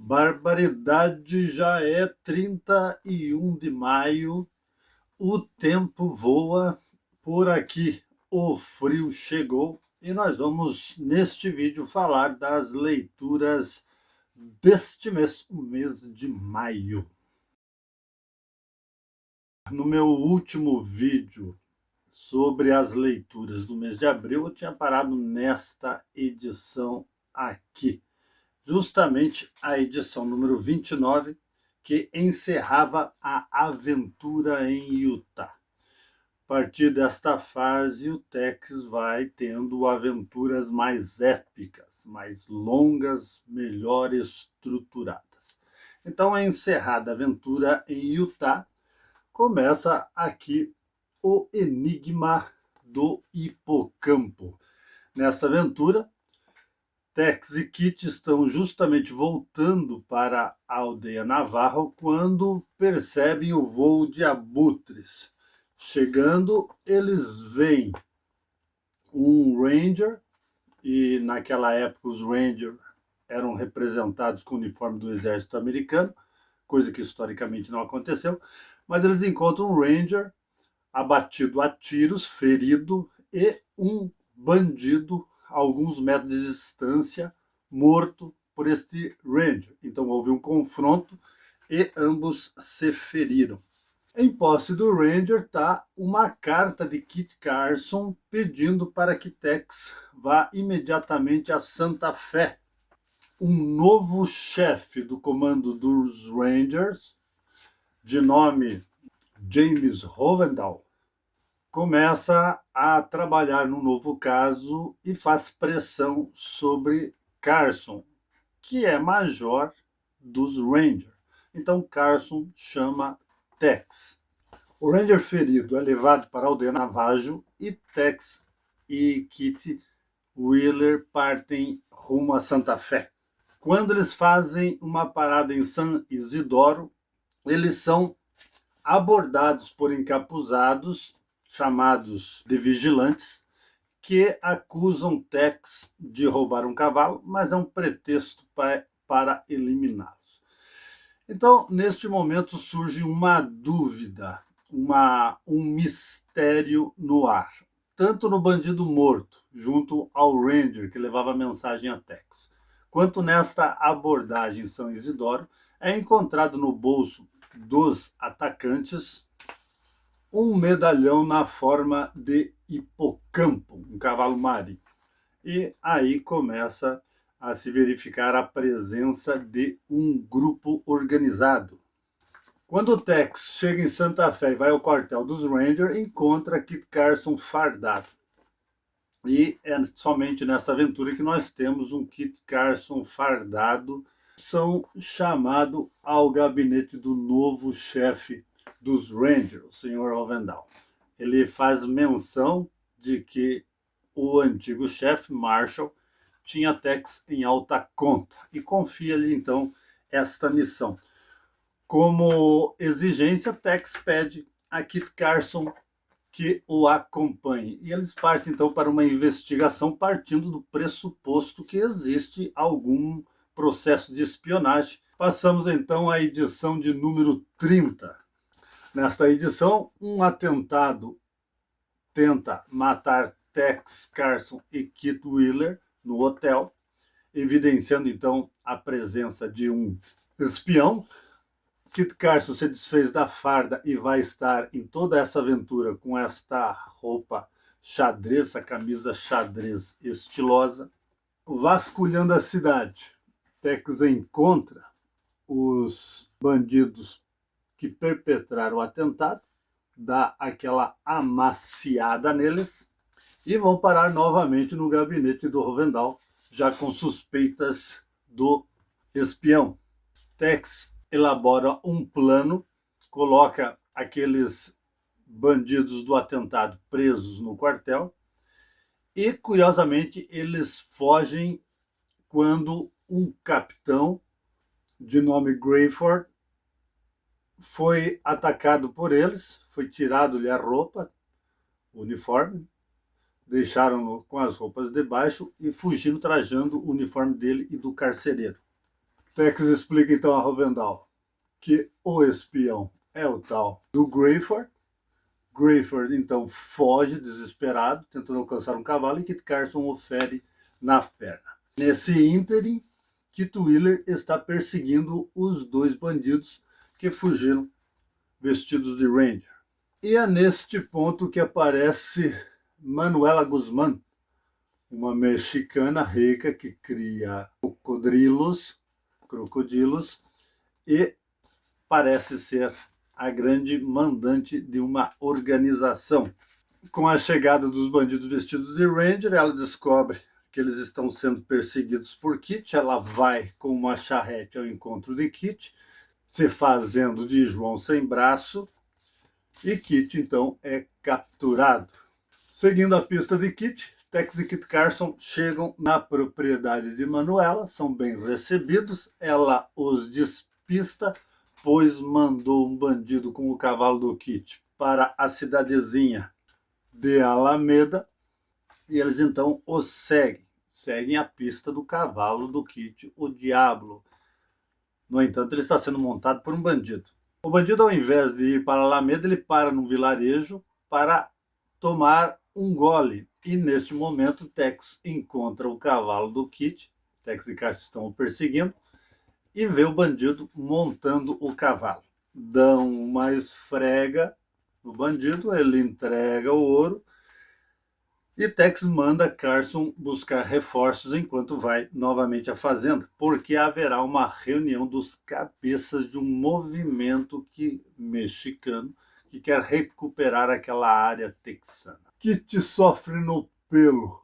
Barbaridade, já é 31 de maio, o tempo voa, por aqui o frio chegou e nós vamos, neste vídeo, falar das leituras deste mês, o mês de maio. No meu último vídeo sobre as leituras do mês de abril, eu tinha parado nesta edição aqui. Justamente a edição número 29, que encerrava a aventura em Utah. A partir desta fase, o Tex vai tendo aventuras mais épicas, mais longas, melhor estruturadas. Então, a encerrada aventura em Utah, começa aqui o Enigma do Hipocampo. Nessa aventura, Tex e Kit estão justamente voltando para a aldeia Navarro quando percebem o voo de abutres. Chegando, eles veem um Ranger, e naquela época os Rangers eram representados com o uniforme do exército americano, coisa que historicamente não aconteceu, mas eles encontram um Ranger abatido a tiros, ferido, e um bandido a alguns metros de distância, morto por este Ranger. Então houve um confronto e ambos se feriram. Em posse do Ranger está uma carta de Kit Carson pedindo para que Tex vá imediatamente a Santa Fé. Um novo chefe do comando dos Rangers, de nome James Rovendal, começa a trabalhar no novo caso e faz pressão sobre Carson, que é major dos Rangers. Então Carson chama Tex. O Ranger ferido é levado para a aldeia Navajo e Tex e Kit Wheeler partem rumo a Santa Fé. Quando eles fazem uma parada em San Isidoro, eles são abordados por encapuzados, chamados de vigilantes, que acusam Tex de roubar um cavalo, mas é um pretexto para eliminá-los. Então, neste momento, surge uma dúvida, um mistério no ar. Tanto no bandido morto, junto ao Ranger que levava a mensagem a Tex, quanto nesta abordagem em São Isidoro, é encontrado no bolso dos atacantes um medalhão na forma de hipocampo, um cavalo marinho. E aí começa a se verificar a presença de um grupo organizado. Quando o Tex chega em Santa Fé e vai ao quartel dos Rangers, encontra Kit Carson fardado. E é somente nessa aventura que nós temos um Kit Carson fardado. São chamados ao gabinete do novo chefe dos Rangers, o Sr. Rovendal. Ele faz menção de que o antigo chefe, Marshall, tinha Tex em alta conta e confia-lhe então esta missão. Como exigência, Tex pede a Kit Carson que o acompanhe. E eles partem então para uma investigação partindo do pressuposto que existe algum processo de espionagem. Passamos então à edição de número 30. Nesta edição, um atentado tenta matar Tex Carson e Kit Wheeler no hotel, evidenciando então a presença de um espião. Kit Carson se desfez da farda e vai estar em toda essa aventura com esta roupa xadrez, essa camisa xadrez estilosa. Vasculhando a cidade, Tex encontra os bandidos que perpetraram o atentado, dá aquela amaciada neles e vão parar novamente no gabinete do Rovendal, já com suspeitas do espião. Tex elabora um plano, coloca aqueles bandidos do atentado presos no quartel e, curiosamente, eles fogem quando um capitão de nome Grayford foi atacado por eles, foi tirado-lhe a roupa, o uniforme, deixaram-no com as roupas de baixo e fugindo trajando o uniforme dele e do carcereiro. Tex explica então a Rovendal que o espião é o tal do Greyford. Greyford então foge desesperado, tentando alcançar um cavalo, e Kit Carson o fere na perna. Nesse ínterim, Kit Wheeler está perseguindo os dois bandidos que fugiram vestidos de Ranger. E é neste ponto que aparece Manuela Guzmán, uma mexicana rica que cria crocodilos, e parece ser a grande mandante de uma organização. Com a chegada dos bandidos vestidos de Ranger, ela descobre que eles estão sendo perseguidos por Kit. Ela vai com uma charrete ao encontro de Kit, se fazendo de João sem braço, e Kit então é capturado. Seguindo a pista de Kit, Tex e Kit Carson chegam na propriedade de Manuela, são bem recebidos, ela os despista, pois mandou um bandido com o cavalo do Kit para a cidadezinha de Alameda, e eles então os seguem a pista do cavalo do Kit, o Diablo. No entanto, ele está sendo montado por um bandido. O bandido, ao invés de ir para Alameda, ele para num vilarejo para tomar um gole. E neste momento, Tex encontra o cavalo do Kit, Tex e Carson estão o perseguindo, e vê o bandido montando o cavalo. Dão uma esfrega no bandido, ele entrega o ouro, e Tex manda Carson buscar reforços enquanto vai novamente à fazenda, porque haverá uma reunião dos cabeças de um movimento mexicano que quer recuperar aquela área texana. Kit sofre no pelo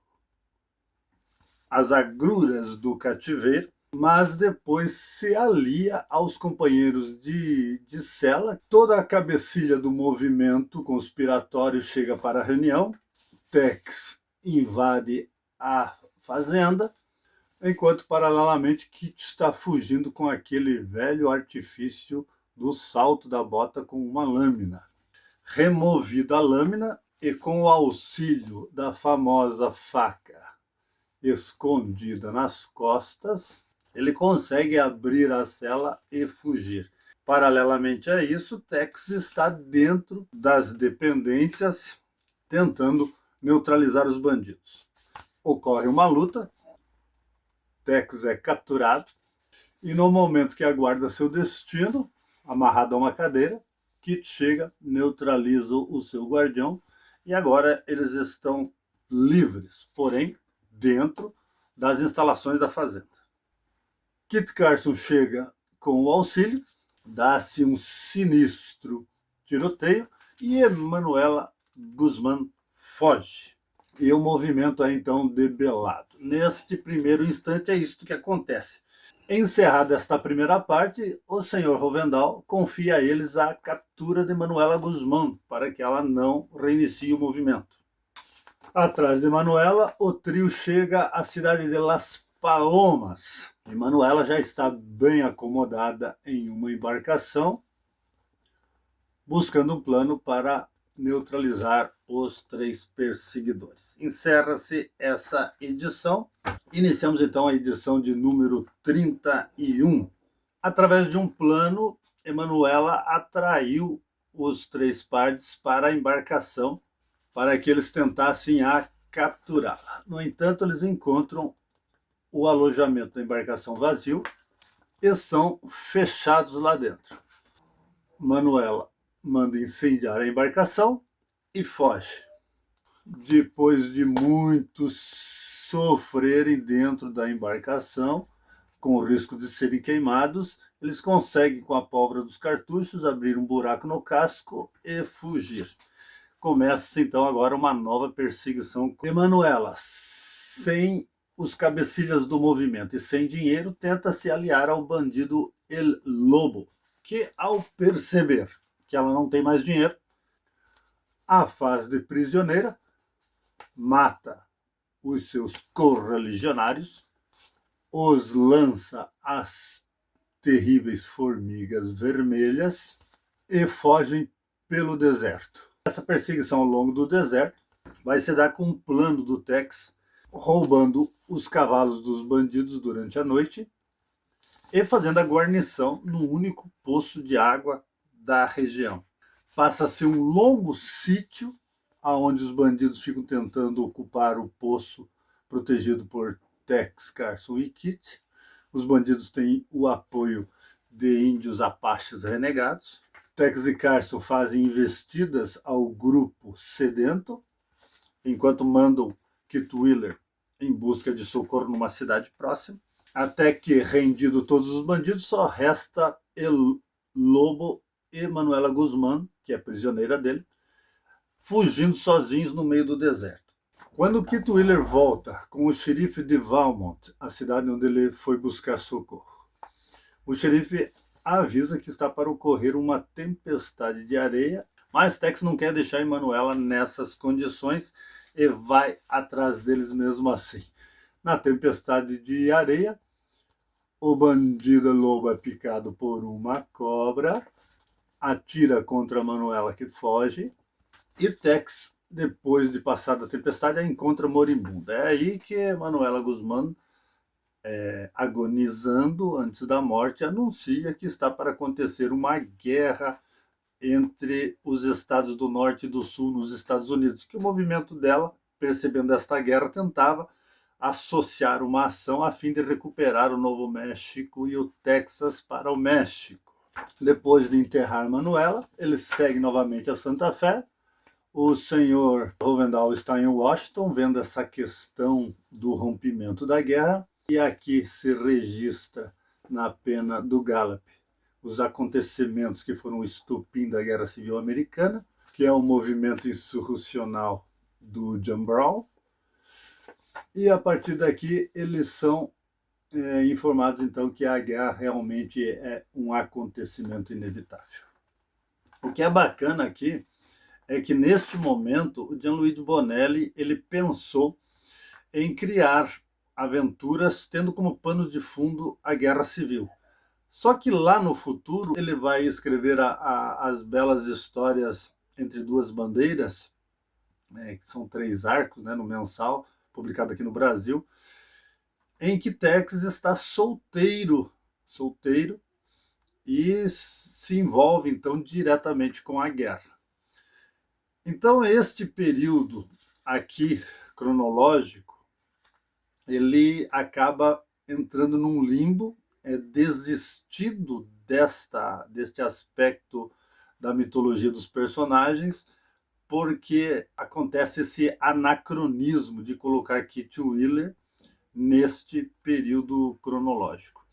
as agruras do cativeiro, mas depois se alia aos companheiros de cela. Toda a cabecilha do movimento conspiratório chega para a reunião. Tex invade a fazenda, enquanto paralelamente Kit está fugindo com aquele velho artifício do salto da bota com uma lâmina. Removida a lâmina e com o auxílio da famosa faca escondida nas costas, ele consegue abrir a cela e fugir. Paralelamente a isso, Tex está dentro das dependências tentando neutralizar os bandidos. Ocorre uma luta, Tex é capturado, e no momento que aguarda seu destino, amarrado a uma cadeira, Kit chega, neutraliza o seu guardião, e agora eles estão livres, porém dentro das instalações da fazenda. Kit Carson chega com o auxílio, dá-se um sinistro tiroteio, e Manuela Guzmán foge. E o movimento é então debelado. Neste primeiro instante é isto que acontece. Encerrada esta primeira parte, o Sr. Rovendal confia a eles a captura de Manuela Guzmán para que ela não reinicie o movimento. Atrás de Manuela, o trio chega à cidade de Las Palomas. E Manuela já está bem acomodada em uma embarcação, buscando um plano para neutralizar os três perseguidores. Encerra-se essa edição. Iniciamos então a edição de número 31. Através de um plano, Emanuela atraiu os três partes para a embarcação para que eles tentassem a capturá-la. No entanto, eles encontram o alojamento da embarcação vazio e são fechados lá dentro. Manuela manda incendiar a embarcação e foge. Depois de muitos sofrerem dentro da embarcação, com o risco de serem queimados, eles conseguem, com a pólvora dos cartuchos, abrir um buraco no casco e fugir. Começa então agora uma nova perseguição. Emanuela, sem os cabecilhas do movimento e sem dinheiro, tenta se aliar ao bandido El Lobo, que, ao perceber que ela não tem mais dinheiro, a faz de prisioneira, mata os seus correligionários, os lança às terríveis formigas vermelhas e fogem pelo deserto. Essa perseguição ao longo do deserto vai se dar com um plano do Tex, roubando os cavalos dos bandidos durante a noite e fazendo a guarnição no único poço de água da região. Passa-se um longo sítio, onde os bandidos ficam tentando ocupar o poço protegido por Tex, Carson e Kit. Os bandidos têm o apoio de índios apaches renegados. Tex e Carson fazem investidas ao grupo sedento, enquanto mandam Kit Wheeler em busca de socorro numa cidade próxima. Até que, rendido todos os bandidos, só resta El Lobo e Manuela Guzmán, que é prisioneira dele, fugindo sozinhos no meio do deserto. Quando Kit Wheeler volta com o xerife de Valmont, a cidade onde ele foi buscar socorro, o xerife avisa que está para ocorrer uma tempestade de areia, mas Tex não quer deixar Emanuela nessas condições e vai atrás deles mesmo assim. Na tempestade de areia, o bandido lobo é picado por uma cobra, atira contra a Manuela, que foge, e Tex, depois de passar da tempestade, a encontra moribunda. É aí que Manuela Guzmán, agonizando antes da morte, anuncia que está para acontecer uma guerra entre os estados do norte e do sul nos Estados Unidos, que o movimento dela, percebendo esta guerra, tentava associar uma ação a fim de recuperar o Novo México e o Texas para o México. Depois de enterrar Manuela, ele segue novamente a Santa Fé. O senhor Rovendal está em Washington, vendo essa questão do rompimento da guerra, e aqui se registra na pena do Gallup os acontecimentos que foram o estopim da Guerra Civil Americana, que é o movimento insurrecional do John Brown, e a partir daqui eles são informados então que a guerra realmente é um acontecimento inevitável. O que é bacana aqui é que neste momento o Gianluigi Bonelli ele pensou em criar aventuras tendo como pano de fundo a Guerra Civil. Só que lá no futuro ele vai escrever as belas histórias Entre Duas Bandeiras, que são 3 arcos, no mensal, publicado aqui no Brasil, em que Tex está solteiro e se envolve então diretamente com a guerra. Então este período aqui cronológico, ele acaba entrando num limbo, desistido deste aspecto da mitologia dos personagens, porque acontece esse anacronismo de colocar Kit Wheeler neste período cronológico.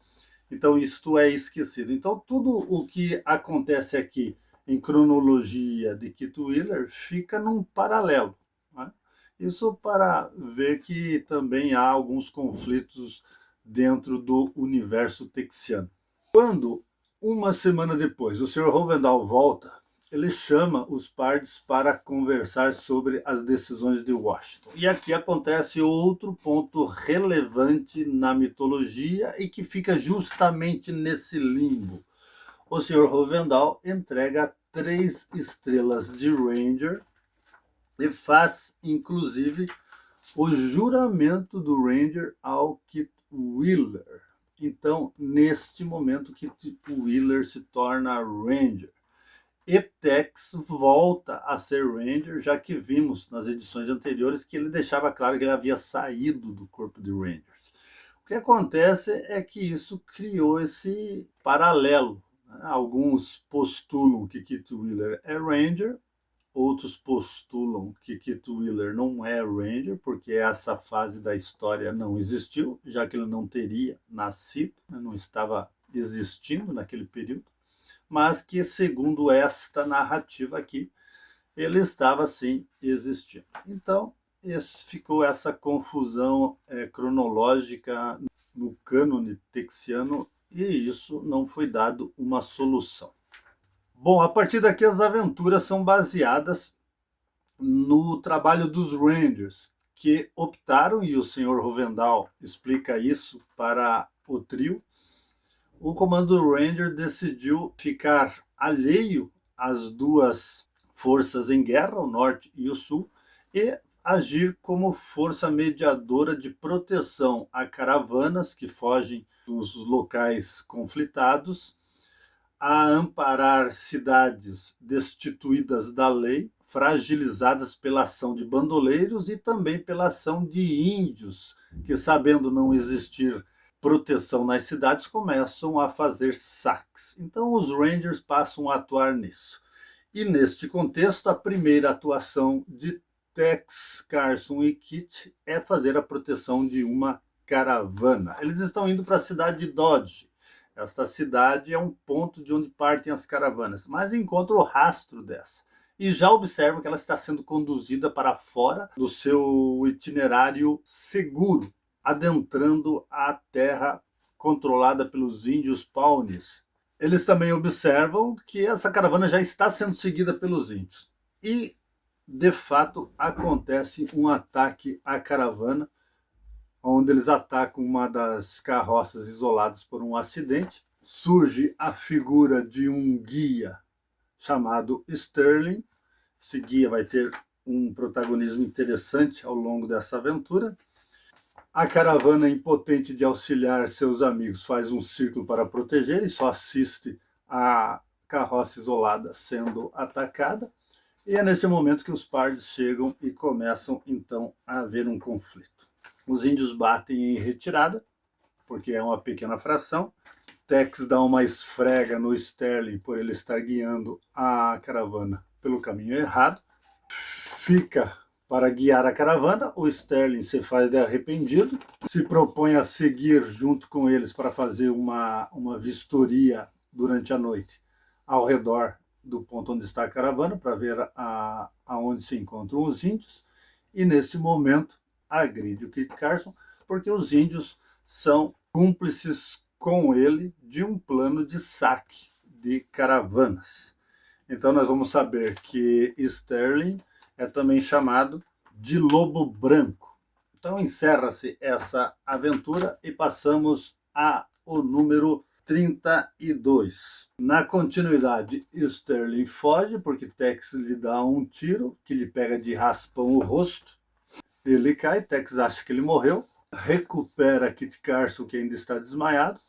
Então isto é esquecido. Então tudo o que acontece aqui em cronologia de Kit Wheeler fica num paralelo. Né? Isso para ver que também há alguns conflitos dentro do universo texiano. Quando, uma semana depois, o Sr. Rovendal volta, ele chama os pardes para conversar sobre as decisões de Washington. E aqui acontece outro ponto relevante na mitologia e que fica justamente nesse limbo. O Sr. Rovendal entrega 3 estrelas de Ranger e faz, inclusive, o juramento do Ranger ao Kit Wheeler. Então, neste momento, Kit Wheeler se torna Ranger. E Tex volta a ser Ranger, já que vimos nas edições anteriores que ele deixava claro que ele havia saído do corpo de Rangers. O que acontece é que isso criou esse paralelo. Alguns postulam que Kit Wheeler é Ranger, outros postulam que Kit Wheeler não é Ranger, porque essa fase da história não existiu, já que ele não teria nascido, não estava existindo naquele período, mas que, segundo esta narrativa aqui, ele estava sim existindo. Então, ficou essa confusão cronológica no cânone texiano e isso não foi dado uma solução. Bom, a partir daqui as aventuras são baseadas no trabalho dos Rangers, que optaram, e o Sr. Rovendal explica isso para o trio, o comando Ranger decidiu ficar alheio às duas forças em guerra, o norte e o sul, e agir como força mediadora de proteção a caravanas que fogem dos locais conflitados, a amparar cidades destituídas da lei, fragilizadas pela ação de bandoleiros e também pela ação de índios, que, sabendo não existir proteção nas cidades, começam a fazer saques. Então os Rangers passam a atuar nisso. E neste contexto, a primeira atuação de Tex, Carson e Kit é fazer a proteção de uma caravana. Eles estão indo para a cidade de Dodge. Esta cidade é um ponto de onde partem as caravanas, mas encontram o rastro dessa. E já observam que ela está sendo conduzida para fora do seu itinerário seguro, adentrando a terra controlada pelos índios Pawnees. Eles também observam que essa caravana já está sendo seguida pelos índios. E, de fato, acontece um ataque à caravana, onde eles atacam uma das carroças isoladas por um acidente. Surge a figura de um guia chamado Sterling. Esse guia vai ter um protagonismo interessante ao longo dessa aventura. A caravana, impotente de auxiliar seus amigos, faz um círculo para proteger e só assiste a carroça isolada sendo atacada. E é nesse momento que os pardes chegam e começam então a haver um conflito. Os índios batem em retirada, porque é uma pequena fração. Tex dá uma esfrega no Sterling por ele estar guiando a caravana pelo caminho errado. Fica para guiar a caravana. O Sterling se faz de arrependido, se propõe a seguir junto com eles para fazer uma vistoria durante a noite ao redor do ponto onde está a caravana, para ver aonde se encontram os índios. E nesse momento agride o Kit Carson, porque os índios são cúmplices com ele de um plano de saque de caravanas. Então nós vamos saber que Sterling é também chamado de Lobo Branco. Então encerra-se essa aventura e passamos ao número 32. Na continuidade, Sterling foge porque Tex lhe dá um tiro que lhe pega de raspão o rosto. Ele cai, Tex acha que ele morreu, recupera Kit Carson, que ainda está desmaiado,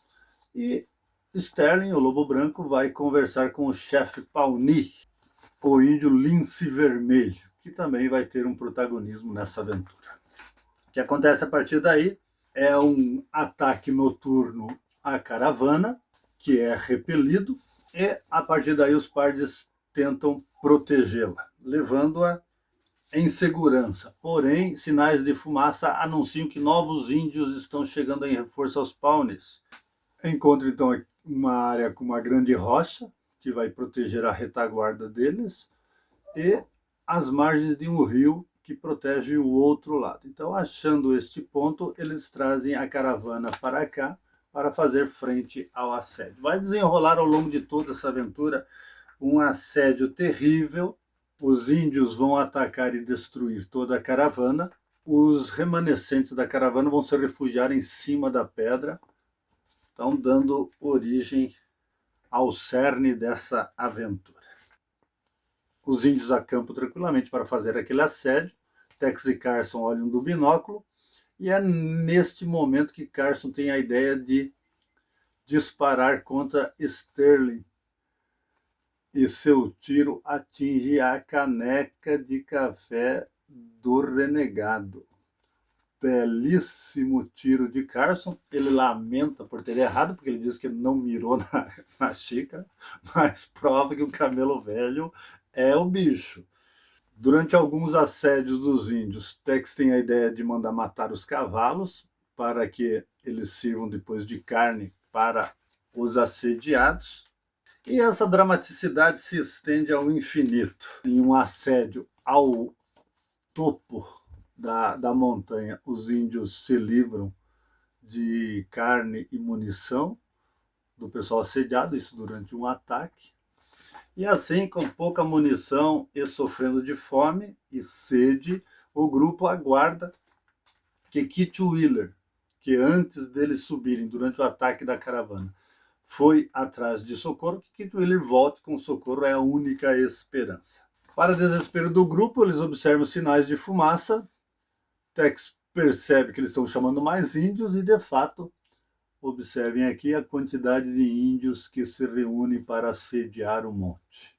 e Sterling, o Lobo Branco, vai conversar com o chefe Pawnee, o índio Lince Vermelho, que também vai ter um protagonismo nessa aventura. O que acontece a partir daí é um ataque noturno à caravana, que é repelido, e a partir daí os pardes tentam protegê-la, levando-a em segurança. Porém, sinais de fumaça anunciam que novos índios estão chegando em reforço aos Pawnees. Encontra então uma área com uma grande rocha, que vai proteger a retaguarda deles, e as margens de um rio que protege o outro lado. Então, achando este ponto, eles trazem a caravana para cá para fazer frente ao assédio. Vai desenrolar ao longo de toda essa aventura um assédio terrível. Os índios vão atacar e destruir toda a caravana. Os remanescentes da caravana vão se refugiar em cima da pedra, então dando origem ao cerne dessa aventura. Os índios acampam tranquilamente para fazer aquele assédio. Tex e Carson olham do binóculo e é neste momento que Carson tem a ideia de disparar contra Sterling, e seu tiro atinge a caneca de café do renegado. Belíssimo tiro de Carson. Ele lamenta por ter errado, porque ele diz que não mirou na xícara, mas prova que o camelo velho é o bicho. Durante alguns assédios dos índios, Tex tem a ideia de mandar matar os cavalos para que eles sirvam depois de carne para os assediados. E essa dramaticidade se estende ao infinito. Em um assédio ao topo da montanha, os índios se livram de carne e munição do pessoal assediado, isso durante um ataque. E assim, com pouca munição e sofrendo de fome e sede, o grupo aguarda que Kit Wheeler, que antes deles subirem durante o ataque da caravana, foi atrás de socorro, que Kit Wheeler volte com socorro é a única esperança. Para desespero do grupo, eles observam sinais de fumaça. Tex percebe que eles estão chamando mais índios e, de fato, observem aqui a quantidade de índios que se reúnem para assediar o monte.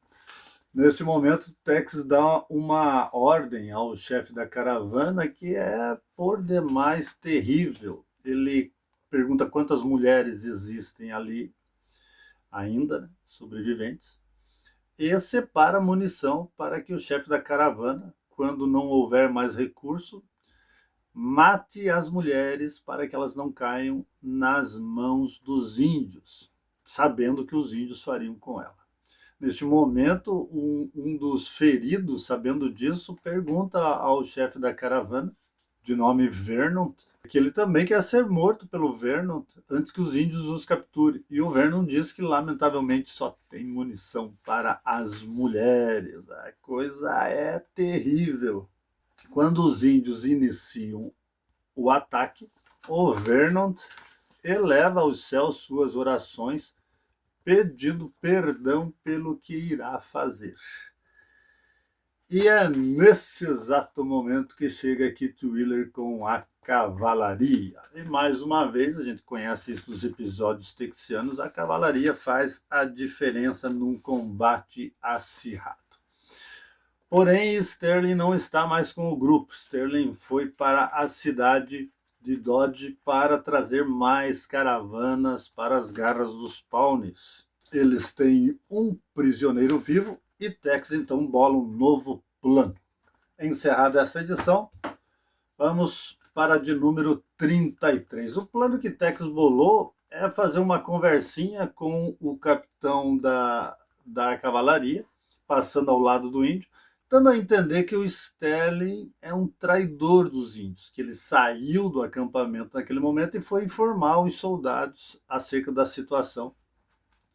Neste momento, Tex dá uma ordem ao chefe da caravana que é por demais terrível. Ele pergunta quantas mulheres existem ali ainda, né, sobreviventes, e separa munição para que o chefe da caravana, quando não houver mais recurso, mate as mulheres para que elas não caiam nas mãos dos índios, sabendo que os índios fariam com ela. Neste momento, um dos feridos, sabendo disso, pergunta ao chefe da caravana, de nome Vernon, que ele também quer ser morto pelo Vernon antes que os índios os capturem. E o Vernon diz que, lamentavelmente, só tem munição para as mulheres. A coisa é terrível. Quando os índios iniciam o ataque, o Vernon eleva aos céus suas orações, pedindo perdão pelo que irá fazer. E é nesse exato momento que chega Kit Wheeler com a cavalaria. E mais uma vez, a gente conhece isso dos episódios texianos, a cavalaria faz a diferença num combate acirrado. Porém, Sterling não está mais com o grupo. Sterling foi para a cidade de Dodge para trazer mais caravanas para as garras dos Pawnees. Eles têm um prisioneiro vivo e Tex então bola um novo plano. Encerrada essa edição, vamos para a de número 33. O plano que Tex bolou é fazer uma conversinha com o capitão da cavalaria, passando ao lado do índio, dando a entender que o Sterling é um traidor dos índios, que ele saiu do acampamento naquele momento e foi informar os soldados acerca da situação.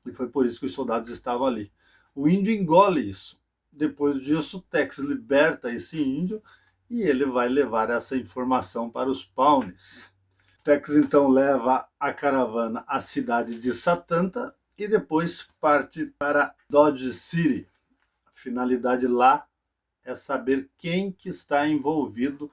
E foi por isso que os soldados estavam ali. O índio engole isso. Depois disso, Tex liberta esse índio e ele vai levar essa informação para os Pawnees. Tex então leva a caravana à cidade de Satanta e depois parte para Dodge City. A finalidade lá é saber quem que está envolvido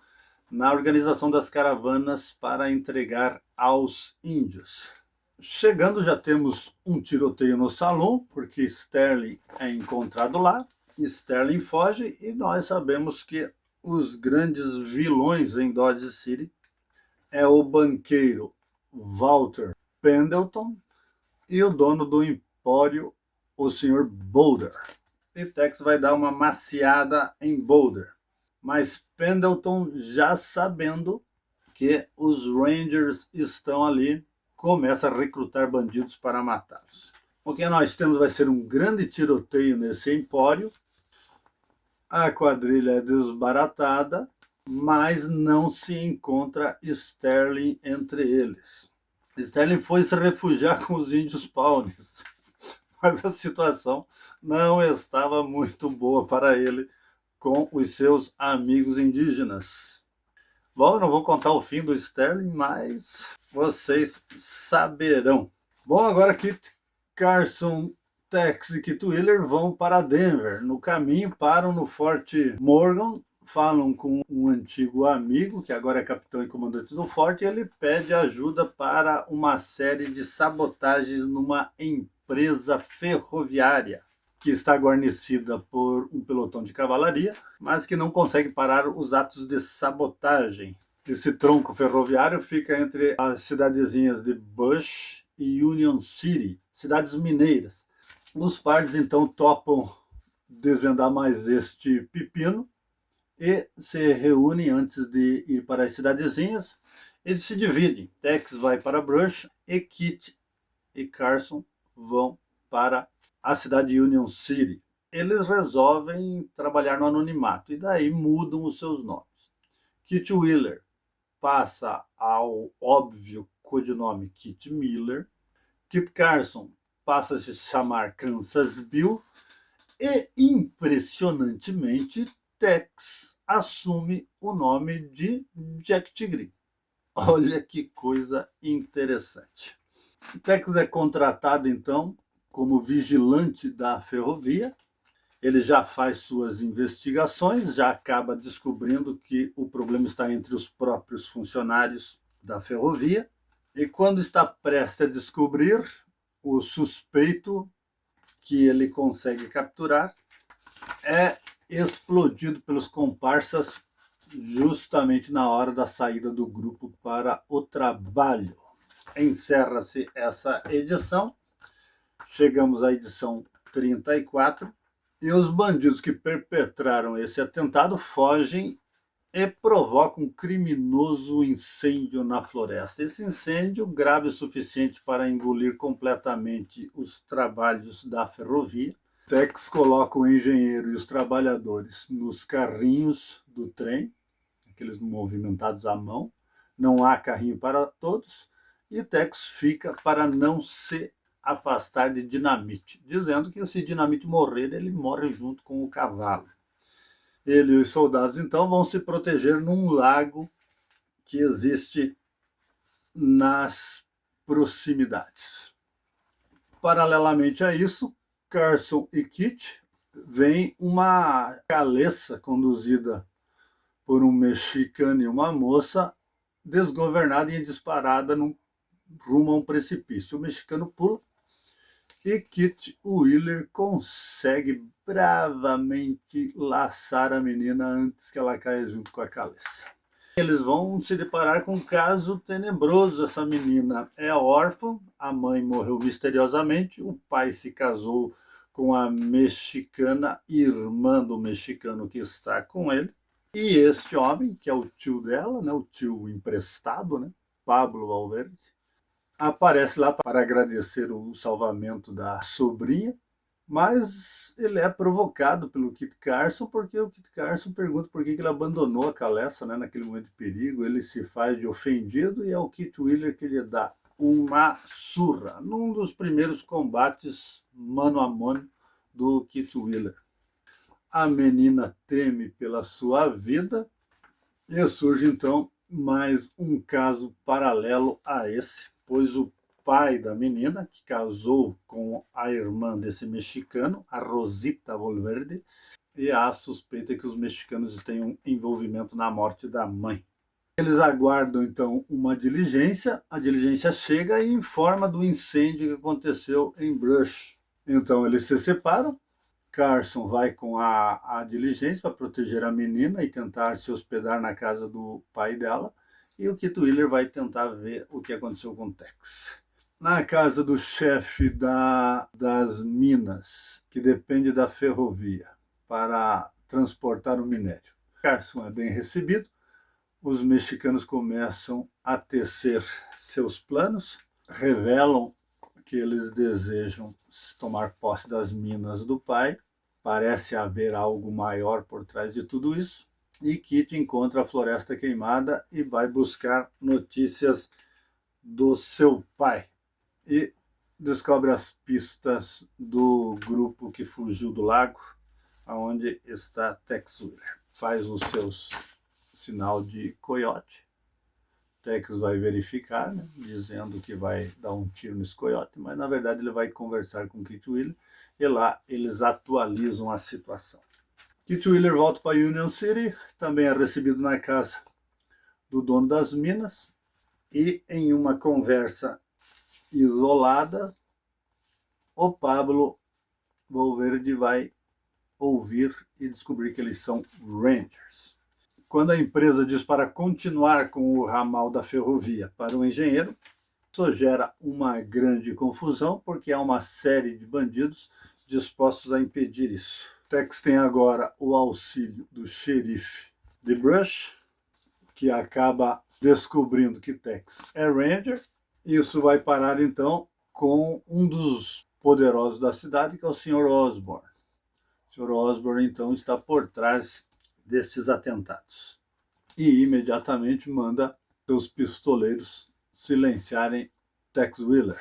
na organização das caravanas para entregar aos índios. Chegando, já temos um tiroteio no salão, porque Sterling é encontrado lá, Sterling foge e nós sabemos que os grandes vilões em Dodge City é o banqueiro Walter Pendleton e o dono do empório, o Sr. Boulder. E Tex vai dar uma maciada em Boulder, mas Pendleton, já sabendo que os Rangers estão ali, começa a recrutar bandidos para matá-los. O que nós temos vai ser um grande tiroteio nesse empório. A quadrilha é desbaratada, mas não se encontra Sterling entre eles. Sterling foi se refugiar com os índios Pawnees, mas a situação não estava muito boa para ele com os seus amigos indígenas. Bom, eu não vou contar o fim do Sterling, mas vocês saberão. Bom, agora Kit Carson, Tex e Kit Wheeler vão para Denver. No caminho, param no Forte Morgan, falam com um antigo amigo, que agora é capitão e comandante do forte, e ele pede ajuda para uma série de sabotagens numa empresa ferroviária que está guarnecida por um pelotão de cavalaria, mas que não consegue parar os atos de sabotagem. Esse tronco ferroviário fica entre as cidadezinhas de Bush e Union City, cidades mineiras. Os pares então topam desvendar mais este pepino e se reúnem antes de ir para as cidadezinhas. Eles se dividem. Tex vai para Brush e Kit e Carson vão para a cidade de Union City. Eles resolvem trabalhar no anonimato e daí mudam os seus nomes. Kit Wheeler passa ao óbvio codinome Kit Miller. Kit Carson passa a se chamar Kansas Bill e, impressionantemente, Tex assume o nome de Jack Tigre. Olha que coisa interessante. Tex é contratado, então, como vigilante da ferrovia. Ele já faz suas investigações, já acaba descobrindo que o problema está entre os próprios funcionários da ferrovia. E quando está prestes a descobrir, o suspeito que ele consegue capturar é explodido pelos comparsas justamente na hora da saída do grupo para o trabalho. Encerra-se essa edição. Chegamos à edição 34 e os bandidos que perpetraram esse atentado fogem e provoca um criminoso incêndio na floresta. Esse incêndio, grave o suficiente para engolir completamente os trabalhos da ferrovia. Tex coloca o engenheiro e os trabalhadores nos carrinhos do trem, aqueles movimentados à mão. Não há carrinho para todos. E Tex fica para não se afastar de Dinamite, dizendo que se Dinamite morrer, ele morre junto com o cavalo. Ele e os soldados, então, vão se proteger num lago que existe nas proximidades. Paralelamente a isso, Carson e Kit veem uma caleça conduzida por um mexicano e uma moça desgovernada e disparada rumo a um precipício. O mexicano pula e Kit Wheeler consegue bravamente laçar a menina antes que ela caia junto com a caleça. Eles vão se deparar com um caso tenebroso. Essa menina é órfã, a mãe morreu misteriosamente, o pai se casou com a mexicana, irmã do mexicano que está com ele. E este homem, que é o tio dela, né, o tio emprestado, né, Pablo Valverde, aparece lá para agradecer o salvamento da sobrinha, mas ele é provocado pelo Kit Carson, porque o Kit Carson pergunta por que ele abandonou a caleça, né, naquele momento de perigo. Ele se faz de ofendido e é o Kit Wheeler que lhe dá uma surra, num dos primeiros combates mano a mano do Kit Wheeler. A menina teme pela sua vida e surge então mais um caso paralelo a esse, pois o pai da menina, que casou com a irmã desse mexicano, a Rosita Valverde, e há suspeita que os mexicanos tenham envolvimento na morte da mãe. Eles aguardam então uma diligência, a diligência chega e informa do incêndio que aconteceu em Brush. Então eles se separam, Carson vai com a diligência para proteger a menina e tentar se hospedar na casa do pai dela, e o Kit Wheeler vai tentar ver o que aconteceu com o Tex. Na casa do chefe das minas, que depende da ferrovia, para transportar o minério. Carson é bem recebido, os mexicanos começam a tecer seus planos, revelam que eles desejam tomar posse das minas do pai. Parece haver algo maior por trás de tudo isso. E Kit encontra a floresta queimada e vai buscar notícias do seu pai. E descobre as pistas do grupo que fugiu do lago, onde está Tex Wheeler. Faz os seus sinal de coiote. Tex vai verificar, né, dizendo que vai dar um tiro nesse coiote, mas na verdade ele vai conversar com Kit Wheeler e lá eles atualizam a situação. Kit Wheeler volta para Union City, também é recebido na casa do dono das minas e em uma conversa isolada, o Pablo Valverde vai ouvir e descobrir que eles são Rangers. Quando a empresa diz para continuar com o ramal da ferrovia para o engenheiro, isso gera uma grande confusão, porque há uma série de bandidos dispostos a impedir isso. Tex tem agora o auxílio do xerife de Brush, que acaba descobrindo que Tex é Ranger. Isso vai parar então com um dos poderosos da cidade, que é o Sr. Osborn. O Sr. Osborn então está por trás destes atentados e imediatamente manda seus pistoleiros silenciarem Tex Wheeler.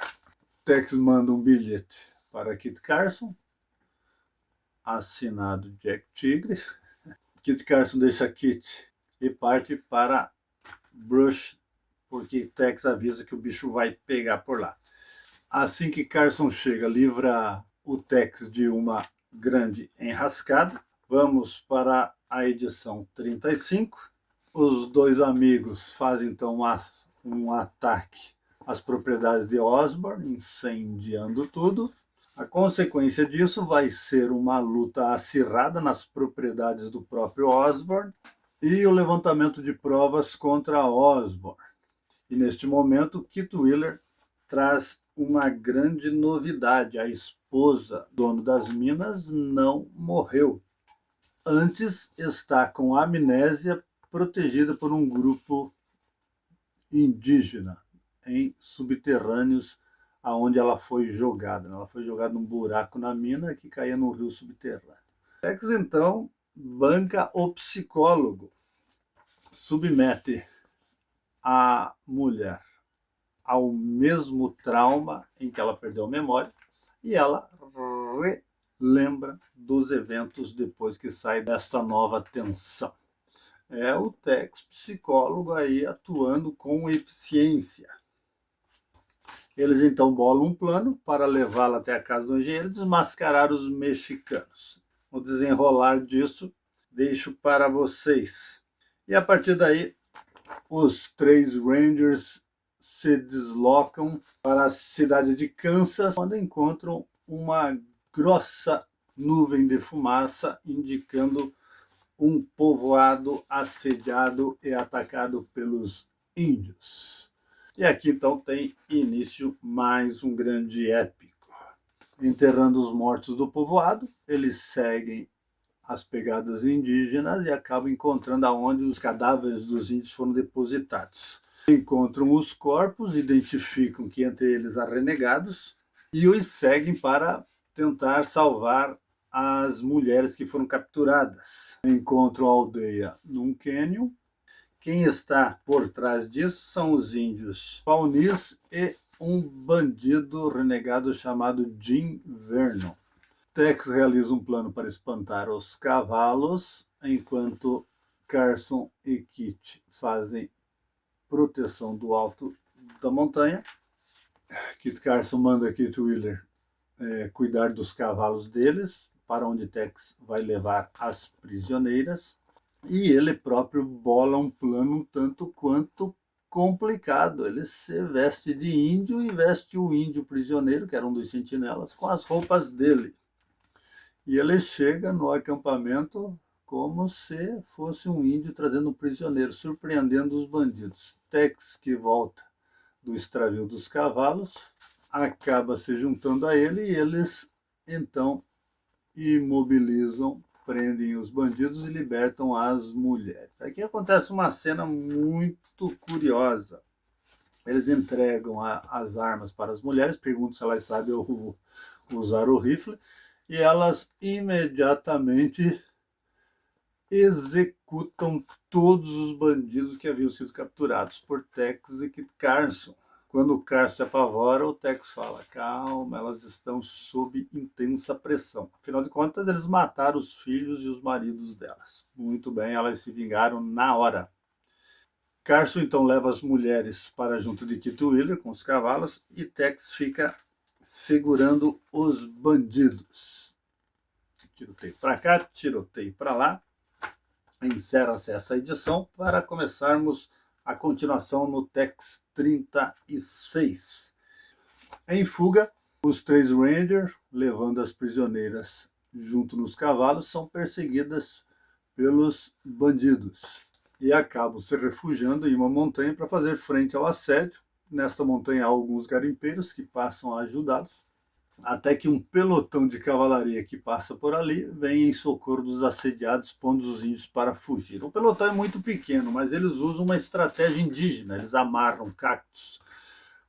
Tex manda um bilhete para Kit Carson, assinado Jack Tigre. Kit Carson deixa Kit e parte para Brush, porque Tex avisa que o bicho vai pegar por lá. Assim que Carson chega, livra o Tex de uma grande enrascada. Vamos para a edição 35. Os dois amigos fazem então um ataque as propriedades de Osborne, incendiando tudo. A consequência disso vai ser uma luta acirrada nas propriedades do próprio Osborne e o levantamento de provas contra Osborne. E neste momento, Kit Wheeler traz uma grande novidade. A esposa, dono das minas, não morreu. Antes está com amnésia, protegida por um grupo indígena em subterrâneos, aonde ela foi jogada. Ela foi jogada num buraco na mina que caía no rio subterrâneo. Tex então banca o psicólogo, submete a mulher ao mesmo trauma em que ela perdeu a memória e ela relembra dos eventos depois que sai desta nova tensão. É o Tex psicólogo aí atuando com eficiência. Eles então bolam um plano para levá-la até a casa do engenheiro e desmascarar os mexicanos. O desenrolar disso deixo para vocês. E a partir daí, os 3 Rangers se deslocam para a cidade de Kansas, onde encontram uma grossa nuvem de fumaça, indicando um povoado assediado e atacado pelos índios. E aqui então tem início mais um grande épico. Enterrando os mortos do povoado, eles seguem as pegadas indígenas e acabam encontrando aonde os cadáveres dos índios foram depositados. Encontram os corpos, identificam que entre eles há renegados e os seguem para tentar salvar as mulheres que foram capturadas. Encontram a aldeia num cânion. Quem está por trás disso são os índios Pawnees e um bandido renegado chamado Jim Vernon. Tex realiza um plano para espantar os cavalos, enquanto Carson e Kit fazem proteção do alto da montanha. Kit Carson manda Kit Wheeler cuidar dos cavalos deles, para onde Tex vai levar as prisioneiras. E ele próprio bola um plano um tanto quanto complicado. Ele se veste de índio e veste o índio prisioneiro, que era um dos sentinelas, com as roupas dele. E ele chega no acampamento como se fosse um índio trazendo um prisioneiro, surpreendendo os bandidos. Tex, que volta do extravio dos cavalos, acaba se juntando a ele e eles então imobilizam, prendem os bandidos e libertam as mulheres. Aqui acontece uma cena muito curiosa. Eles entregam as armas para as mulheres, perguntam se elas sabem usar o rifle, e elas imediatamente executam todos os bandidos que haviam sido capturados por Tex e Kit Carson. Quando o Carson se apavora, o Tex fala: calma, elas estão sob intensa pressão. Afinal de contas, eles mataram os filhos e os maridos delas. Muito bem, elas se vingaram na hora. Carson então leva as mulheres para junto de Kit Wheeler com os cavalos e Tex fica segurando os bandidos. Tiroteio para cá, tiroteio para lá. Encerra-se essa edição para começarmos a continuação no Tex 36. Em fuga, os 3 Rangers, levando as prisioneiras junto nos cavalos, são perseguidas pelos bandidos e acabam se refugiando em uma montanha para fazer frente ao assédio. Nesta montanha há alguns garimpeiros que passam a ajudá-los, até que um pelotão de cavalaria que passa por ali vem em socorro dos assediados, pondo os índios para fugir. O pelotão é muito pequeno, mas eles usam uma estratégia indígena. Eles amarram cactos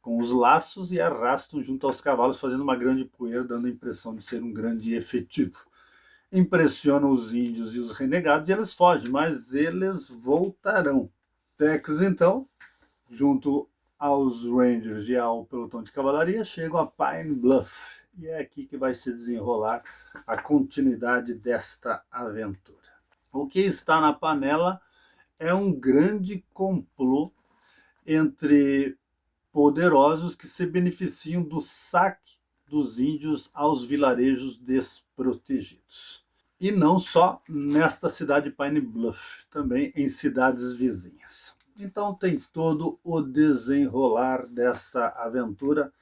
com os laços e arrastam junto aos cavalos, fazendo uma grande poeira, dando a impressão de ser um grande efetivo. Impressionam os índios e os renegados e eles fogem, mas eles voltarão. Tex, então, junto aos Rangers e ao pelotão de cavalaria, chegam a Pine Bluff. E é aqui que vai se desenrolar a continuidade desta aventura. O que está na panela é um grande complô entre poderosos que se beneficiam do saque dos índios aos vilarejos desprotegidos. E não só nesta cidade de Pine Bluff, também em cidades vizinhas. Então tem todo o desenrolar desta aventura.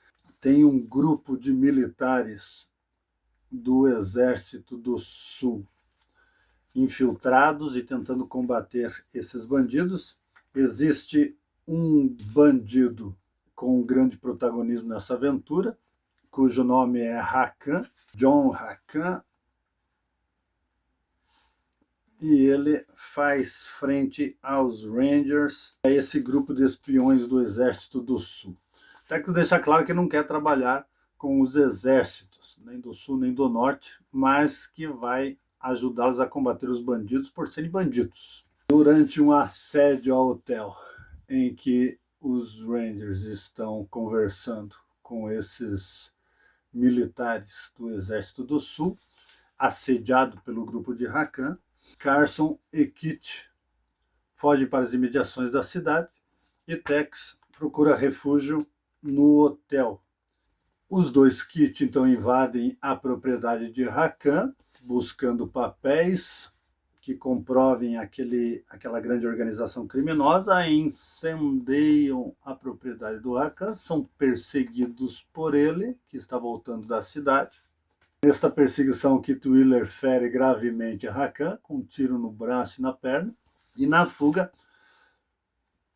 Tem um grupo de militares do Exército do Sul infiltrados e tentando combater esses bandidos. Existe um bandido com um grande protagonismo nessa aventura, cujo nome é Hakan, John Hakan, e ele faz frente aos Rangers, a esse grupo de espiões do Exército do Sul. Tex deixa claro que não quer trabalhar com os exércitos, nem do Sul nem do Norte, mas que vai ajudá-los a combater os bandidos por serem bandidos. Durante um assédio ao hotel em que os Rangers estão conversando com esses militares do Exército do Sul, assediado pelo grupo de Hakan, Carson e Kit fogem para as imediações da cidade e Tex procura refúgio no hotel. Os dois Kit então invadem a propriedade de Hakan, buscando papéis que comprovem aquela grande organização criminosa, incendeiam a propriedade do Hakan, são perseguidos por ele, que está voltando da cidade. Nesta perseguição, Kit Wheeler fere gravemente Hakan, com um tiro no braço e na perna, e na fuga,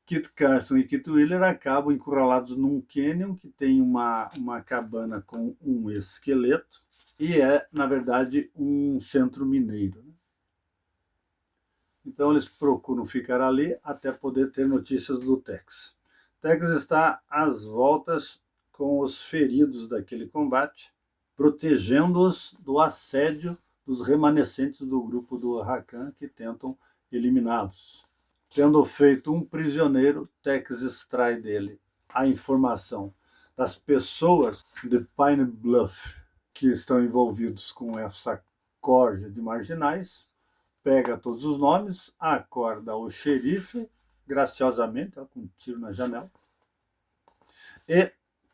Kit Carson e Kit Wheeler acabam encurralados num cânion que tem uma cabana com um esqueleto, e é, na verdade, um centro mineiro. Então eles procuram ficar ali até poder ter notícias do Tex. Tex está às voltas com os feridos daquele combate, protegendo-os do assédio dos remanescentes do grupo do Hakan que tentam eliminá-los. Tendo feito um prisioneiro, Tex extrai dele a informação das pessoas de Pine Bluff que estão envolvidos com essa corja de marginais, pega todos os nomes, acorda o xerife, graciosamente, com um tiro na janela, e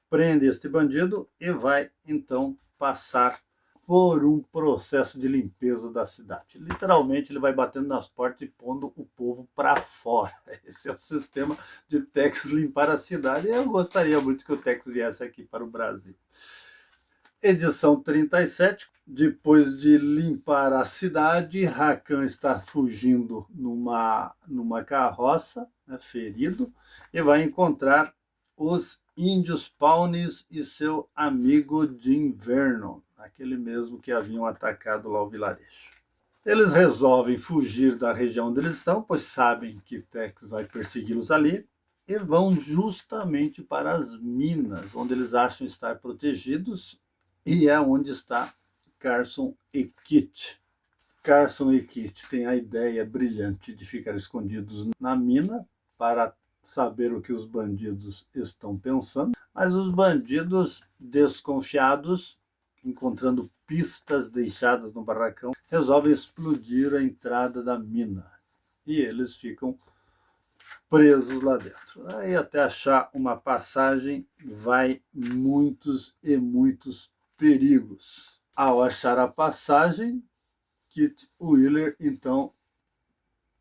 prende este bandido e vai, então, passar por um processo de limpeza da cidade. Literalmente, ele vai batendo nas portas e pondo o povo para fora. Esse é o sistema de Tex limpar a cidade. Eu gostaria muito que o Tex viesse aqui para o Brasil. Edição 37. Depois de limpar a cidade, Hakan está fugindo numa carroça, ferido, e vai encontrar os índios Pawnees e seu amigo Jim Vernon, aquele mesmo que haviam atacado lá o vilarejo. Eles resolvem fugir da região onde eles estão, pois sabem que Tex vai persegui-los ali, e vão justamente para as minas, onde eles acham estar protegidos, e é onde está Carson e Kit. Carson e Kit têm a ideia brilhante de ficar escondidos na mina para saber o que os bandidos estão pensando, mas os bandidos, desconfiados, encontrando pistas deixadas no barracão, resolvem explodir a entrada da mina e eles ficam presos lá dentro. Aí até achar uma passagem vai muitos e muitos perigos. Ao achar a passagem, Kit Wheeler então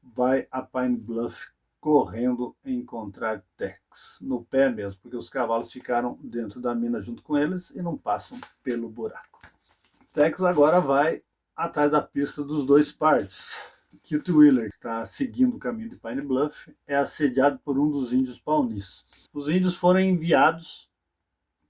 vai a Pine Bluff correndo encontrar Tex, no pé mesmo, porque os cavalos ficaram dentro da mina junto com eles e não passam pelo buraco. Tex agora vai atrás da pista dos dois partes. Kit Wheeler, que está seguindo o caminho de Pine Bluff, é assediado por um dos índios Pawnees. Os índios foram enviados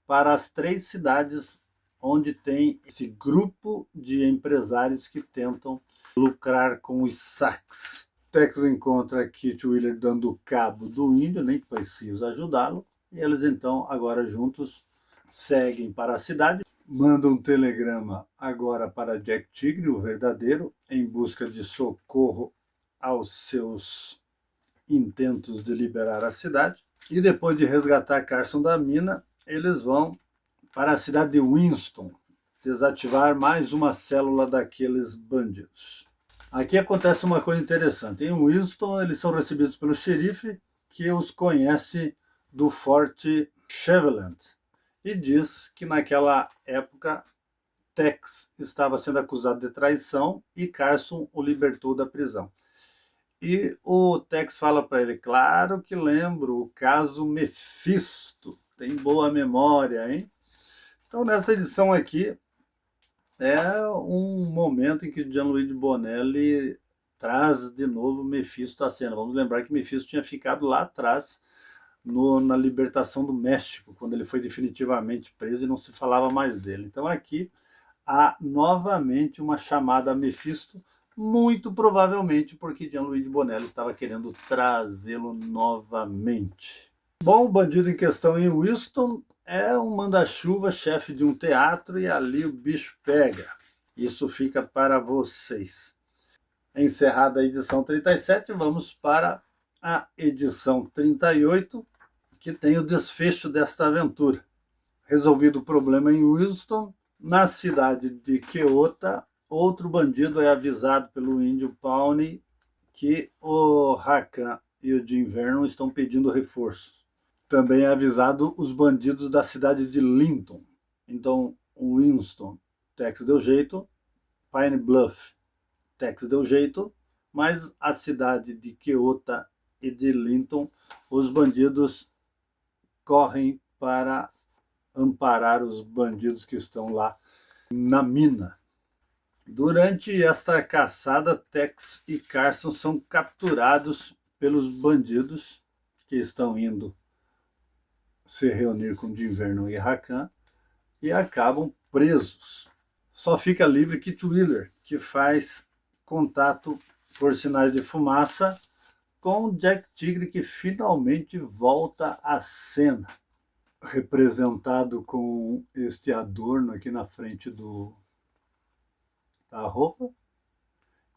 para as 3 cidades onde tem esse grupo de empresários que tentam lucrar com os saques. Tex encontra Kit Wheeler dando cabo do índio, nem precisa ajudá-lo, e eles então, agora juntos, seguem para a cidade, mandam um telegrama agora para Jack Tigre, o verdadeiro, em busca de socorro aos seus intentos de liberar a cidade, e depois de resgatar Carson da mina, eles vão para a cidade de Winston, desativar mais uma célula daqueles bandidos. Aqui acontece uma coisa interessante. Em Winston, eles são recebidos pelo xerife, que os conhece do Forte Cheveland, e diz que naquela época Tex estava sendo acusado de traição e Carson o libertou da prisão. E o Tex fala para ele, claro que lembro, o caso Mephisto, tem boa memória, hein? Então, nessa edição aqui, é um momento em que Gianluigi Bonelli traz de novo Mephisto à cena. Vamos lembrar que Mephisto tinha ficado lá atrás na libertação do México, quando ele foi definitivamente preso e não se falava mais dele. Então aqui há novamente uma chamada a Mephisto, muito provavelmente porque Gianluigi Bonelli estava querendo trazê-lo novamente. Bom, o bandido em questão em Wilston é um manda-chuva, chefe de um teatro, e ali o bicho pega. Isso fica para vocês. Encerrada a edição 37, vamos para a edição 38, que tem o desfecho desta aventura. Resolvido o problema em Wilston, na cidade de Keota, outro bandido é avisado pelo índio Pawnee que o Rakan e o Jim Vernon estão pedindo reforços. Também é avisado os bandidos da cidade de Linton. Então, Winston, Tex deu jeito, Pine Bluff, Tex deu jeito, mas a cidade de Keota e de Linton, os bandidos correm para amparar os bandidos que estão lá na mina. Durante esta caçada, Tex e Carson são capturados pelos bandidos que estão indo se reunir com Jim Vernon e Rakan e acabam presos. Só fica livre Kit Wheeler, que faz contato por sinais de fumaça com Jack Tigre, que finalmente volta à cena, representado com este adorno aqui na frente da roupa,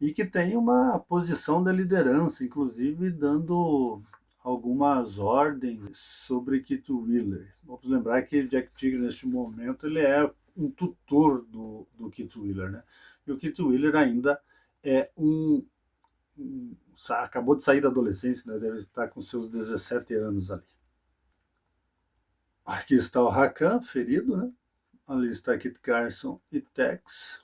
e que tem uma posição da liderança, inclusive dando algumas ordens sobre Kit Wheeler. Vamos lembrar que Jack Tigre, neste momento, ele é um tutor do Kit Wheeler, né? E o Kit Wheeler ainda é acabou de sair da adolescência, né? Deve estar com seus 17 anos ali. Aqui está o Rakan, ferido, né? Ali está Kit Carson e Tex.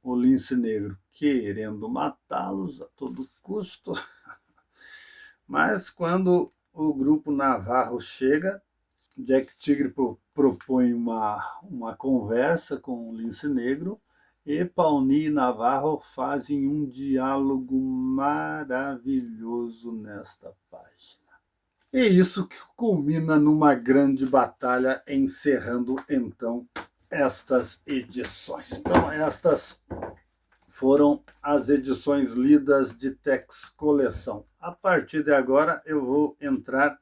O Lince Negro querendo matá-los a todo custo. Mas quando o grupo Navarro chega, Jack Tigre propõe uma conversa com o Lince Negro e Pawnee e Navarro fazem um diálogo maravilhoso nesta página. E isso que culmina numa grande batalha, encerrando então estas edições. Então, estas foram as edições lidas de Tex Coleção. A partir de agora, eu vou entrar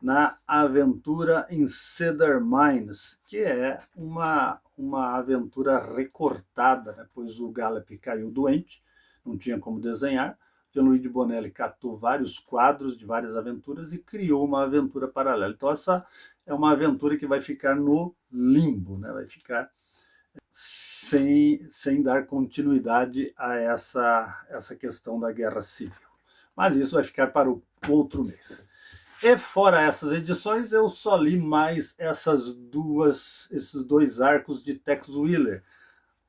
na aventura em Cedar Mines, que é uma aventura recortada, né? Pois o Gallup caiu doente, não tinha como desenhar. Gianluigi Bonelli catou vários quadros de várias aventuras e criou uma aventura paralela. Então, essa é uma aventura que vai ficar no limbo, né? Vai ficar sem dar continuidade a essa questão da guerra civil. Mas isso vai ficar para o outro mês. E fora essas edições, eu só li mais esses dois arcos de Tex Wheeler.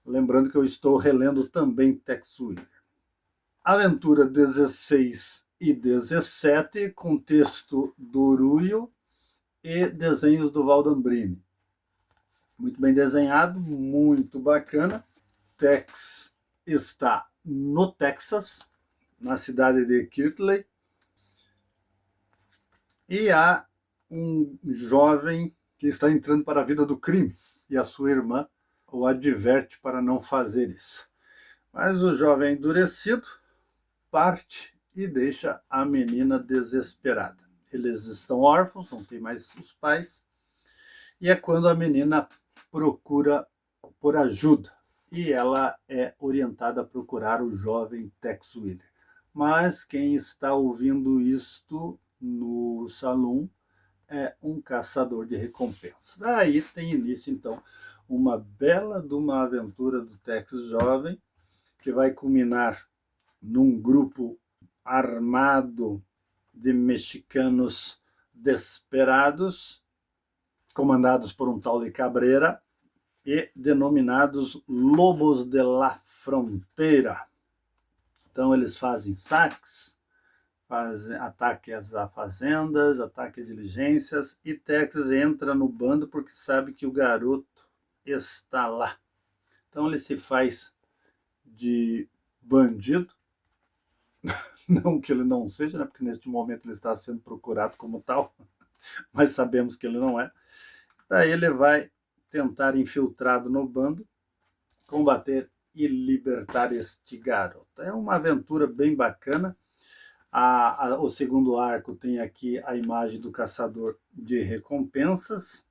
Lembrando que eu estou relendo também Tex Wheeler. Aventura 16 e 17, com texto do Ruyo e desenhos do Valdambrini. Muito bem desenhado, muito bacana. Tex está no Texas, na cidade de Kirtley, e há um jovem que está entrando para a vida do crime, e a sua irmã o adverte para não fazer isso. Mas o jovem endurecido parte e deixa a menina desesperada. Eles estão órfãos, não tem mais os pais, e é quando a menina procura por ajuda, e ela é orientada a procurar o jovem Tex Wheeler. Mas quem está ouvindo isto no salão é um caçador de recompensas. Aí tem início, então, uma bela de uma aventura do Tex jovem, que vai culminar num grupo armado de mexicanos desesperados, comandados por um tal de Cabrera, e denominados Lobos de la Fronteira. Então eles fazem saques ataque às fazendas, ataque a diligências, e Tex entra no bando porque sabe que o garoto está lá. Então ele se faz de bandido, não que ele não seja, né, porque neste momento ele está sendo procurado como tal, mas sabemos que ele não é. Daí ele vai tentar, infiltrado no bando, combater e libertar este garoto. É uma aventura bem bacana. O segundo arco tem aqui a imagem do caçador de recompensas,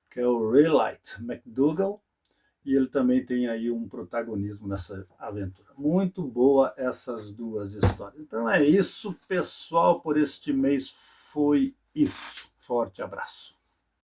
que é o Raylight McDougall, e ele também tem aí um protagonismo nessa aventura. Muito boa essas duas histórias. Então é isso, pessoal, por este mês foi isso. Forte abraço.